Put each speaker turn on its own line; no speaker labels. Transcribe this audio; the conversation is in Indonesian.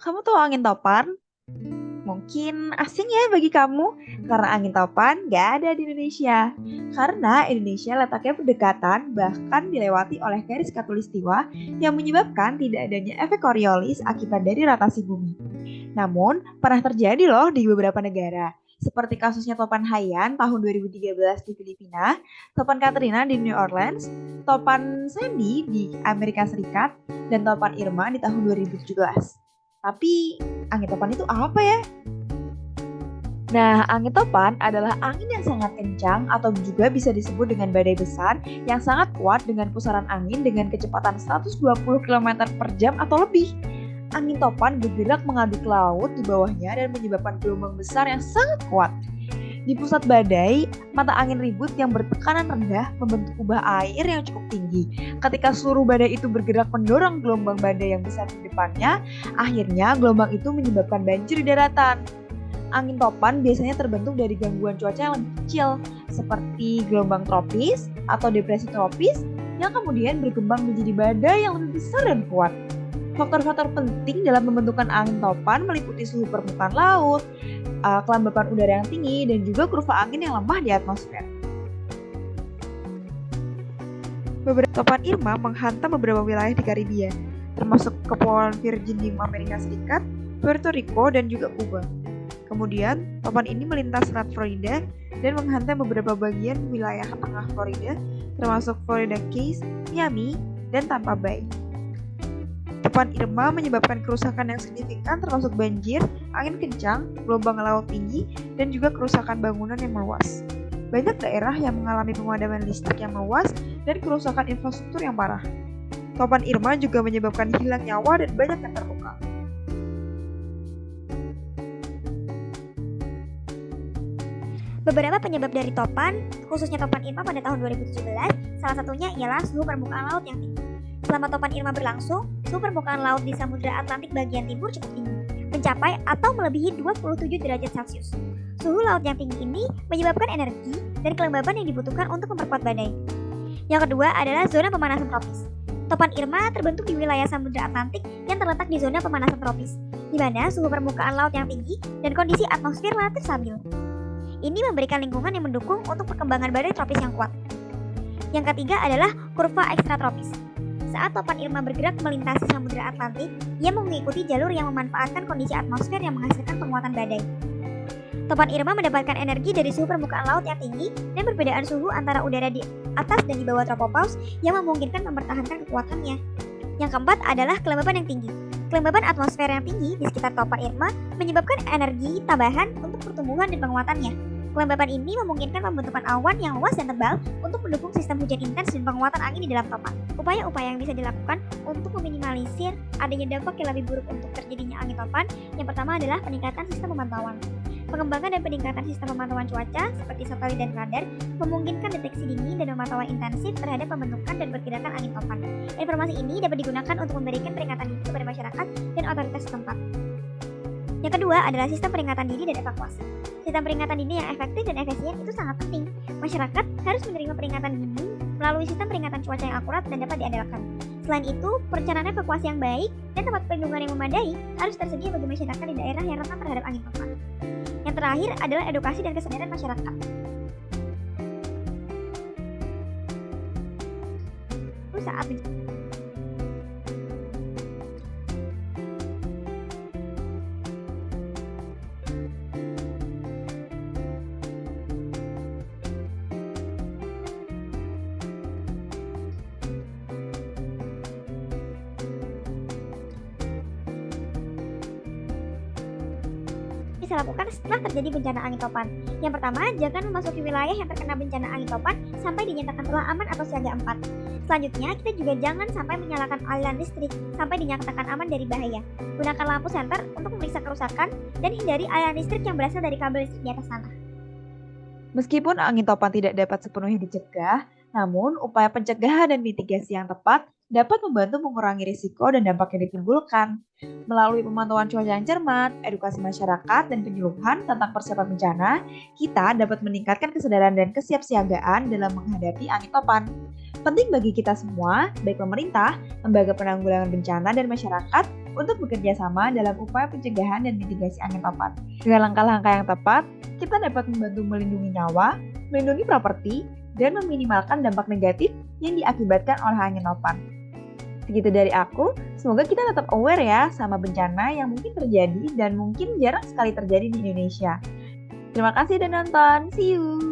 Kamu tahu angin topan? Mungkin asing ya bagi kamu, karena angin topan gak ada di Indonesia. Karena Indonesia letaknya berdekatan, bahkan dilewati oleh garis khatulistiwa yang menyebabkan tidak adanya efek Coriolis akibat dari rotasi bumi. Namun, pernah terjadi loh di beberapa negara, seperti kasusnya topan Haiyan tahun 2013 di Filipina, topan Katrina di New Orleans, topan Sandy di Amerika Serikat, dan topan Irma di tahun 2017. Tapi, angin topan itu apa ya? Nah, angin topan adalah angin yang sangat kencang atau juga bisa disebut dengan badai besar yang sangat kuat dengan pusaran angin dengan kecepatan 120 km per jam atau lebih. Angin topan bergerak mengaduk laut di bawahnya dan menyebabkan gelombang besar yang sangat kuat. Di pusat badai, mata angin ribut yang bertekanan rendah membentuk kubah air yang cukup tinggi. Ketika seluruh badai itu bergerak mendorong gelombang badai yang besar di depannya, akhirnya gelombang itu menyebabkan banjir di daratan. Angin topan biasanya terbentuk dari gangguan cuaca yang lebih kecil, seperti gelombang tropis atau depresi tropis yang kemudian berkembang menjadi badai yang lebih besar dan kuat. Faktor-faktor penting dalam pembentukan angin topan meliputi suhu permukaan laut, kelembapan udara yang tinggi, dan juga kurva angin yang lemah di atmosfer. Beberapa topan Irma menghantam beberapa wilayah di Karibia, termasuk Kepulauan Virgin di Amerika Serikat, Puerto Rico, dan juga Kuba. Kemudian, topan ini melintas selat Florida dan menghantam beberapa bagian wilayah tengah Florida, termasuk Florida Keys, Miami, dan Tampa Bay. Topan Irma menyebabkan kerusakan yang signifikan termasuk banjir, angin kencang, gelombang laut tinggi, dan juga kerusakan bangunan yang meluas. Banyak daerah yang mengalami pemadaman listrik yang meluas dan kerusakan infrastruktur yang parah. Topan Irma juga menyebabkan hilang nyawa dan banyak yang terluka.
Beberapa penyebab dari topan, khususnya topan Irma pada tahun 2017, salah satunya ialah suhu permukaan laut yang tinggi. Selama topan Irma berlangsung, suhu permukaan laut di Samudra Atlantik bagian timur cukup tinggi, mencapai atau melebihi 27 derajat Celcius. Suhu laut yang tinggi ini menyebabkan energi dan kelembaban yang dibutuhkan untuk memperkuat badai. Yang kedua adalah zona pemanasan tropis. Topan Irma terbentuk di wilayah Samudra Atlantik yang terletak di zona pemanasan tropis, di mana suhu permukaan laut yang tinggi dan kondisi atmosfer relatif stabil. Ini memberikan lingkungan yang mendukung untuk perkembangan badai tropis yang kuat. Yang ketiga adalah kurva ekstratropis. Saat topan Irma bergerak melintasi Samudra Atlantik, ia mengikuti jalur yang memanfaatkan kondisi atmosfer yang menghasilkan penguatan badai. Topan Irma mendapatkan energi dari suhu permukaan laut yang tinggi dan perbedaan suhu antara udara di atas dan di bawah tropopause yang memungkinkan mempertahankan kekuatannya. Yang keempat adalah kelembaban yang tinggi. Kelembaban atmosfer yang tinggi di sekitar topan Irma menyebabkan energi tambahan untuk pertumbuhan dan penguatannya. Kelembaban ini memungkinkan pembentukan awan yang luas dan tebal untuk mendukung sistem hujan intens dan penguatan angin di dalam topan. Upaya-upaya yang bisa dilakukan untuk meminimalisir adanya dampak yang lebih buruk untuk terjadinya angin topan, yang pertama adalah peningkatan sistem pemantauan. Pengembangan dan peningkatan sistem pemantauan cuaca seperti satelit dan radar memungkinkan deteksi dini dan pemantauan intensif terhadap pembentukan dan pergerakan angin topan. Informasi ini dapat digunakan untuk memberikan peringatan dini kepada masyarakat dan otoritas setempat. Yang kedua adalah sistem peringatan dini dan evakuasi. Sistem peringatan dini yang efektif dan efisien itu sangat penting. Masyarakat harus menerima peringatan dini melalui sistem peringatan cuaca yang akurat dan dapat diandalkan. Selain itu, perencanaan evakuasi yang baik dan tempat perlindungan yang memadai harus tersedia bagi masyarakat di daerah yang rentan terhadap angin topan. Yang terakhir adalah edukasi dan kesadaran masyarakat. Saat bisa lakukan setelah terjadi bencana angin topan. Yang pertama, jangan memasuki wilayah yang terkena bencana angin topan sampai dinyatakan telah aman atau siaga 4. Selanjutnya, kita juga jangan sampai menyalakan aliran listrik sampai dinyatakan aman dari bahaya. Gunakan lampu senter untuk memeriksa kerusakan dan hindari aliran listrik yang berasal dari kabel listrik di atas tanah.
Meskipun angin topan tidak dapat sepenuhnya dicegah, namun upaya pencegahan dan mitigasi yang tepat dapat membantu mengurangi risiko dan dampak yang ditimbulkan. Melalui pemantauan cuaca yang cermat, edukasi masyarakat, dan penyuluhan tentang persiapan bencana, kita dapat meningkatkan kesadaran dan kesiapsiagaan dalam menghadapi angin topan. Penting bagi kita semua, baik pemerintah, lembaga penanggulangan bencana, dan masyarakat untuk bekerja sama dalam upaya pencegahan dan mitigasi angin topan. Dengan langkah-langkah yang tepat, kita dapat membantu melindungi nyawa, melindungi properti, dan meminimalkan dampak negatif yang diakibatkan oleh angin topan. Segitu dari aku, semoga kita tetap aware ya sama bencana yang mungkin terjadi dan mungkin jarang sekali terjadi di Indonesia. Terima kasih udah nonton, see you!